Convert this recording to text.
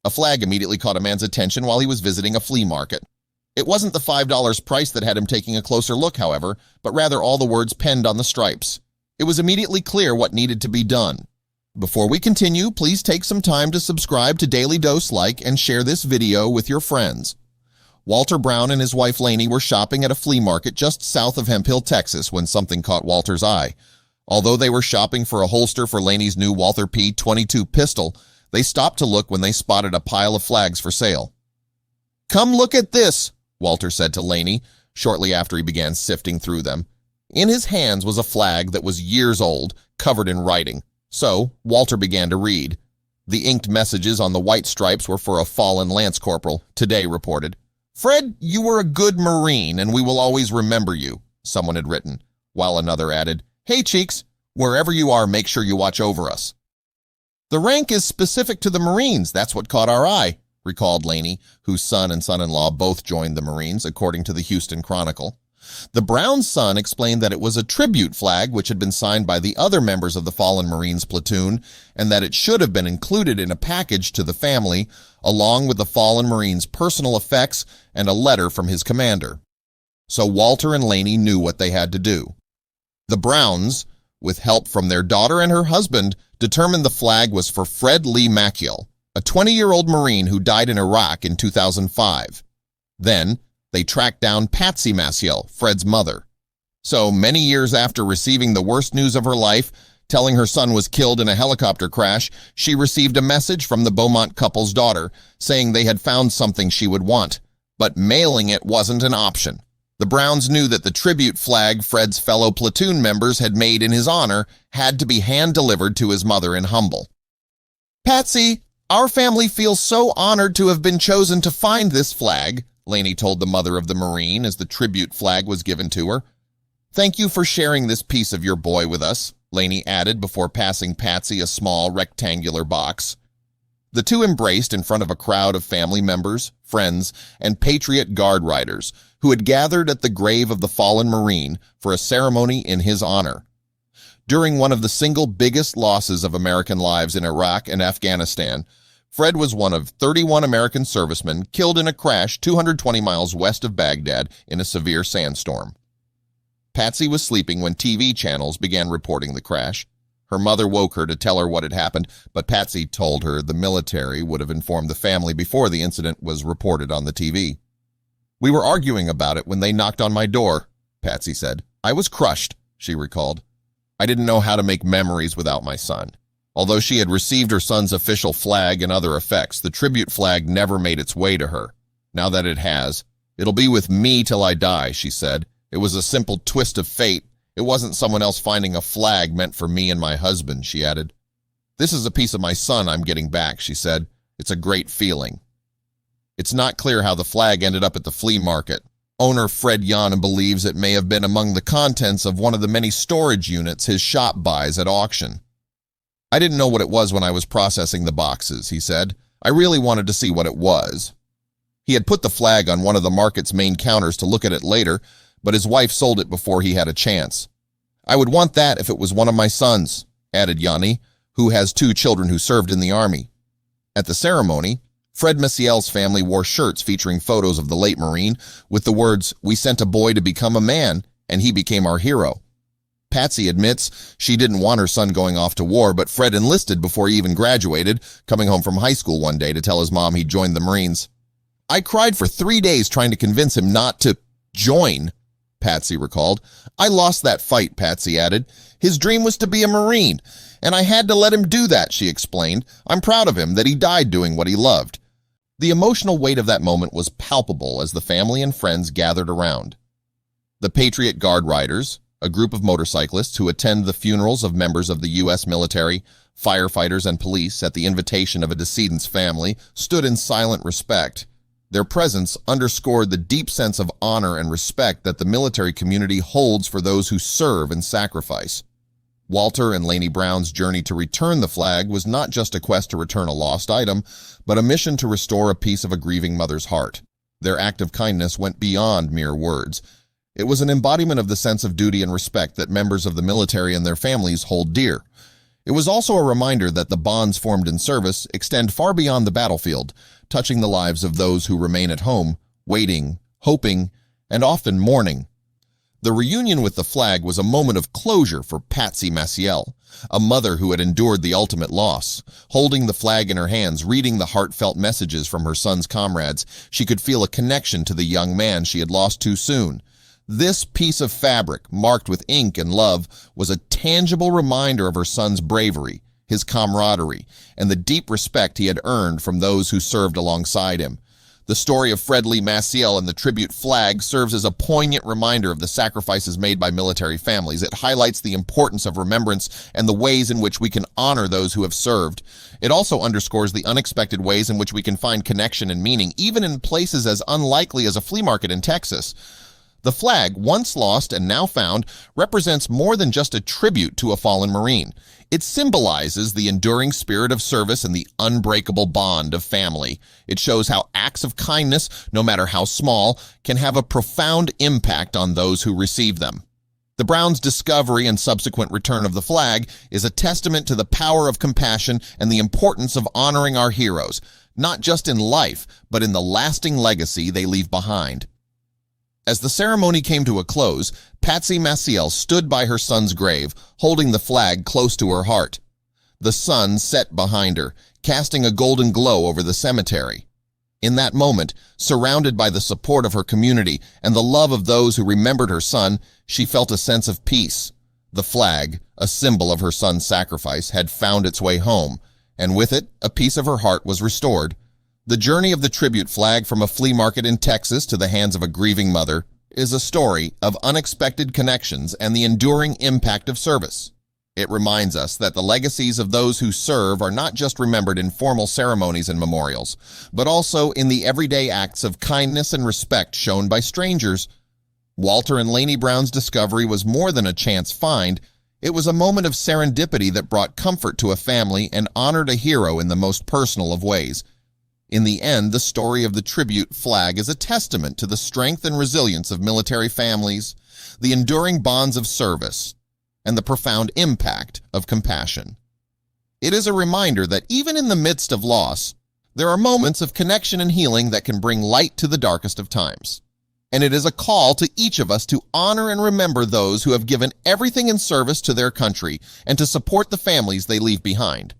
A flag immediately caught a man's attention while he was visiting a flea market. It wasn't the $5 price that had him taking a closer look, however, but rather all the words penned on the stripes. It was immediately clear what needed to be done. Before we continue, please take some time to subscribe to Dailydose, like, and share this video with your friends. Walter Brown and his wife Laney were shopping at a flea market just south of Hemphill, Texas, when something caught Walter's eye. Although they were shopping for a holster for Laney's new Walther P.22 pistol, they stopped to look when they spotted a pile of flags for sale. "Come look at this," Walter said to Laney, shortly after he began sifting through them. In his hands was a flag that was years old, covered in writing. So, Walter began to read. The inked messages on the white stripes were for a fallen lance corporal, Today reported. "Fred, you were a good Marine, and we will always remember you," someone had written, while another added, "Hey, Cheeks, wherever you are, make sure you watch over us." "The rank is specific to the Marines, that's what caught our eye," recalled Laney, whose son and son-in-law both joined the Marines, according to the Houston Chronicle. The Brown son explained that it was a tribute flag which had been signed by the other members of the fallen Marines platoon, and that it should have been included in a package to the family, along with the fallen Marine's personal effects and a letter from his commander. So Walter and Laney knew what they had to do. The Browns, with help from their daughter and her husband, determined the flag was for Fred Lee Maciel, a 20-year-old Marine who died in Iraq in 2005. Then, they tracked down Patsy Maciel, Fred's mother. So, many years after receiving the worst news of her life, telling her son was killed in a helicopter crash, she received a message from the Beaumont couple's daughter, saying they had found something she would want. But mailing it wasn't an option. The Browns knew that the tribute flag Fred's fellow platoon members had made in his honor had to be hand-delivered to his mother in Humble. "Patsy, our family feels so honored to have been chosen to find this flag," Laney told the mother of the Marine as the tribute flag was given to her. "Thank you for sharing this piece of your boy with us," Laney added before passing Patsy a small rectangular box. The two embraced in front of a crowd of family members, friends, and Patriot Guard riders who had gathered at the grave of the fallen Marine for a ceremony in his honor. During one of the single biggest losses of American lives in Iraq and Afghanistan, Fred was one of 31 American servicemen killed in a crash 220 miles west of Baghdad in a severe sandstorm. Patsy was sleeping when TV channels began reporting the crash. Her mother woke her to tell her what had happened, but Patsy told her the military would have informed the family before the incident was reported on the TV. "We were arguing about it when they knocked on my door," Patsy said. "I was crushed," she recalled. "I didn't know how to make memories without my son." Although she had received her son's official flag and other effects, the tribute flag never made its way to her. "Now that it has, it'll be with me till I die," she said. "It was a simple twist of fate. It wasn't someone else finding a flag meant for me and my husband," she added. "This is a piece of my son I'm getting back," she said. "It's a great feeling." It's not clear how the flag ended up at the flea market. Owner Fred Yana believes it may have been among the contents of one of the many storage units his shop buys at auction. "I didn't know what it was when I was processing the boxes," he said. "I really wanted to see what it was." He had put the flag on one of the market's main counters to look at it later, but his wife sold it before he had a chance. "I would want that if it was one of my sons," added Yanni, who has 2 children who served in the Army. At the ceremony, Fred Maciel's family wore shirts featuring photos of the late Marine with the words, "We sent a boy to become a man, and he became our hero." Patsy admits she didn't want her son going off to war, but Fred enlisted before he even graduated, coming home from high school one day to tell his mom he'd joined the Marines. "I cried for 3 days trying to convince him not to join," Patsy recalled. "I lost that fight," Patsy added. "His dream was to be a Marine, and I had to let him do that," she explained. "I'm proud of him that he died doing what he loved." The emotional weight of that moment was palpable as the family and friends gathered around. The Patriot Guard riders, a group of motorcyclists who attend the funerals of members of the U.S. military, firefighters, and police at the invitation of a decedent's family, stood in silent respect. Their presence underscored the deep sense of honor and respect that the military community holds for those who serve and sacrifice. Walter and Laney Brown's journey to return the flag was not just a quest to return a lost item, but a mission to restore a piece of a grieving mother's heart. Their act of kindness went beyond mere words. It was an embodiment of the sense of duty and respect that members of the military and their families hold dear. It was also a reminder that the bonds formed in service extend far beyond the battlefield, touching the lives of those who remain at home, waiting, hoping, and often mourning. The reunion with the flag was a moment of closure for Patsy Maciel, a mother who had endured the ultimate loss. Holding the flag in her hands, reading the heartfelt messages from her son's comrades, she could feel a connection to the young man she had lost too soon. This piece of fabric, marked with ink and love, was a tangible reminder of her son's bravery, his camaraderie, and the deep respect he had earned from those who served alongside him. The story of Flea Maciel and the tribute flag serves as a poignant reminder of the sacrifices made by military families. It highlights the importance of remembrance and the ways in which we can honor those who have served. It also underscores the unexpected ways in which we can find connection and meaning, even in places as unlikely as a flea market in Texas. The flag, once lost and now found, represents more than just a tribute to a fallen Marine. It symbolizes the enduring spirit of service and the unbreakable bond of family. It shows how acts of kindness, no matter how small, can have a profound impact on those who receive them. The Browns' discovery and subsequent return of the flag is a testament to the power of compassion and the importance of honoring our heroes, not just in life, but in the lasting legacy they leave behind. As the ceremony came to a close, Patsy Maciel stood by her son's grave, holding the flag close to her heart. The sun set behind her, casting a golden glow over the cemetery. In that moment, surrounded by the support of her community and the love of those who remembered her son, she felt a sense of peace. The flag, a symbol of her son's sacrifice, had found its way home, and with it, a piece of her heart was restored. The journey of the tribute flag from a flea market in Texas to the hands of a grieving mother is a story of unexpected connections and the enduring impact of service. It reminds us that the legacies of those who serve are not just remembered in formal ceremonies and memorials, but also in the everyday acts of kindness and respect shown by strangers. Walter and Lainey Brown's discovery was more than a chance find. It was a moment of serendipity that brought comfort to a family and honored a hero in the most personal of ways. In the end, the story of the tribute flag is a testament to the strength and resilience of military families, the enduring bonds of service, and the profound impact of compassion. It is a reminder that even in the midst of loss, there are moments of connection and healing that can bring light to the darkest of times. And it is a call to each of us to honor and remember those who have given everything in service to their country and to support the families they leave behind.